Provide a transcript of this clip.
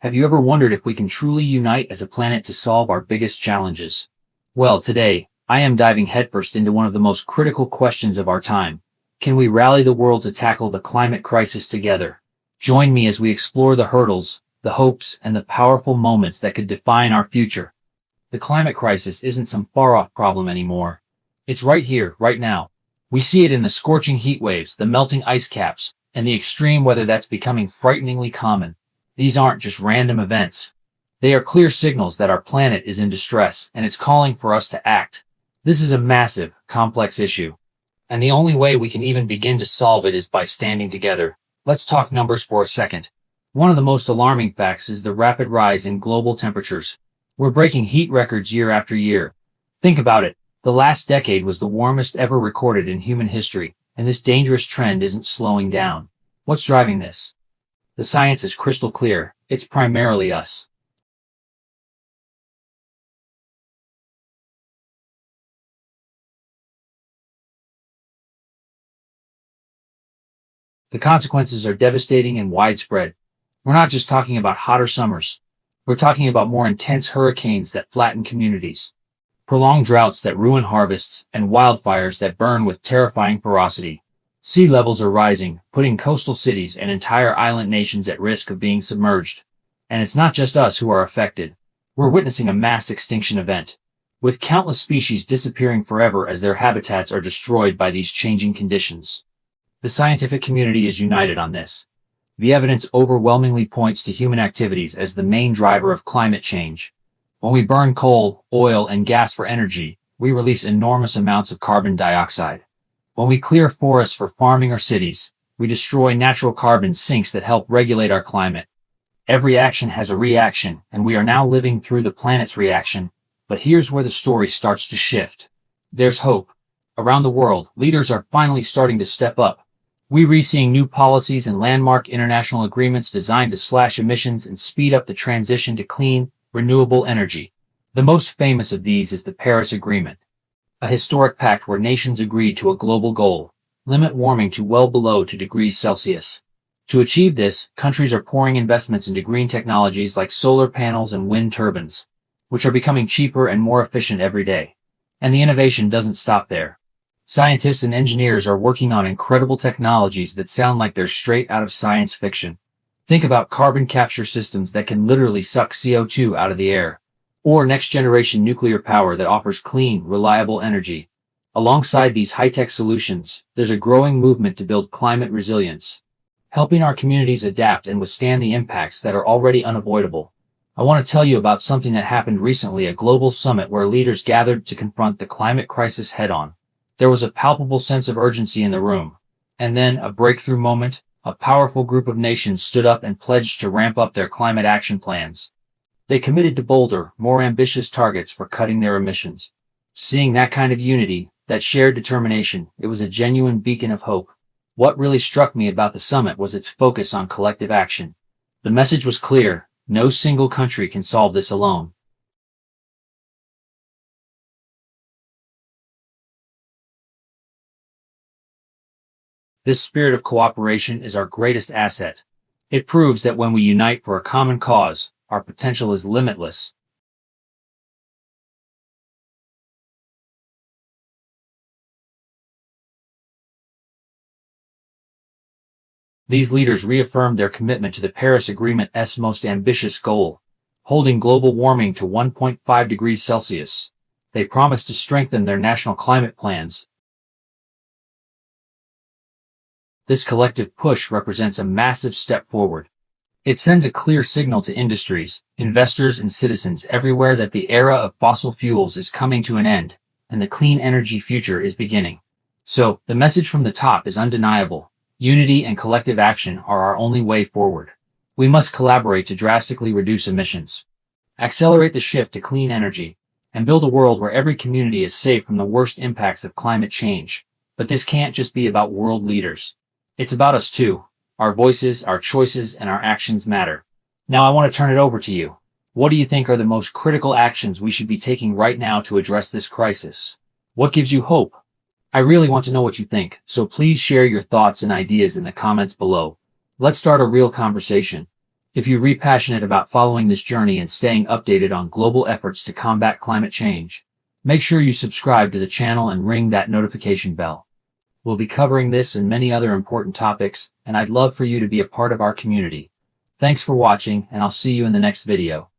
Have you ever wondered if we can truly unite as a planet to solve our biggest challenges? Well, today, I am diving headfirst into one of the most critical questions of our time. Can we rally the world to tackle the climate crisis together? Join me as we explore the hurdles, the hopes, and the powerful moments that could define our future. The climate crisis isn't some far-off problem anymore. It's right here, right now. We see it in the scorching heat waves, the melting ice caps, and the extreme weather that's becoming frighteningly common. These aren't just random events. They are clear signals that our planet is in distress, and it's calling for us to act. This is a massive, complex issue. And the only way we can even begin to solve it is by standing together. Let's talk numbers for a second. One of the most alarming facts is the rapid rise in global temperatures. We're breaking heat records year after year. Think about it. The last decade was the warmest ever recorded in human history, and this dangerous trend isn't slowing down. What's driving this? The science is crystal clear. It's primarily us. The consequences are devastating and widespread. We're not just talking about hotter summers. We're talking about more intense hurricanes that flatten communities, prolonged droughts that ruin harvests, and wildfires that burn with terrifying ferocity. Sea levels are rising, putting coastal cities and entire island nations at risk of being submerged. And it's not just us who are affected. We're witnessing a mass extinction event, with countless species disappearing forever as their habitats are destroyed by these changing conditions. The scientific community is united on this. The evidence overwhelmingly points to human activities as the main driver of climate change. When we burn coal, oil, and gas for energy, we release enormous amounts of carbon dioxide. When we clear forests for farming or cities, we destroy natural carbon sinks that help regulate our climate. Every action has a reaction, and we are now living through the planet's reaction. But here's where the story starts to shift. There's hope. Around the world, leaders are finally starting to step up. We're seeing new policies and landmark international agreements designed to slash emissions and speed up the transition to clean, renewable energy. The most famous of these is the Paris Agreement, a historic pact where nations agreed to a global goal: limit warming to well below 2 degrees Celsius. To achieve this, countries are pouring investments into green technologies like solar panels and wind turbines, which are becoming cheaper and more efficient every day. And the innovation doesn't stop there. Scientists and engineers are working on incredible technologies that sound like they're straight out of science fiction. Think about carbon capture systems that can literally suck CO2 out of the air, or next-generation nuclear power that offers clean, reliable energy. Alongside these high-tech solutions, there's a growing movement to build climate resilience, helping our communities adapt and withstand the impacts that are already unavoidable. I want to tell you about something that happened recently, a global summit where leaders gathered to confront the climate crisis head-on. There was a palpable sense of urgency in the room. And then, a breakthrough moment, a powerful group of nations stood up and pledged to ramp up their climate action plans. They committed to bolder, more ambitious targets for cutting their emissions. Seeing that kind of unity, that shared determination, it was a genuine beacon of hope. What really struck me about the summit was its focus on collective action. The message was clear: no single country can solve this alone. This spirit of cooperation is our greatest asset. It proves that when we unite for a common cause, our potential is limitless. These leaders reaffirmed their commitment to the Paris Agreement's most ambitious goal, holding global warming to 1.5 degrees Celsius. They promised to strengthen their national climate plans. This collective push represents a massive step forward. It sends a clear signal to industries, investors, and citizens everywhere that the era of fossil fuels is coming to an end, and the clean energy future is beginning. So, the message from the top is undeniable. Unity and collective action are our only way forward. We must collaborate to drastically reduce emissions, accelerate the shift to clean energy, and build a world where every community is safe from the worst impacts of climate change. But this can't just be about world leaders. It's about us too. Our voices, our choices, and our actions matter. Now I want to turn it over to you. What do you think are the most critical actions we should be taking right now to address this crisis? What gives you hope? I really want to know what you think, so please share your thoughts and ideas in the comments below. Let's start a real conversation. If you're passionate about following this journey and staying updated on global efforts to combat climate change, make sure you subscribe to the channel and ring that notification bell. We'll be covering this and many other important topics, and I'd love for you to be a part of our community. Thanks for watching, and I'll see you in the next video.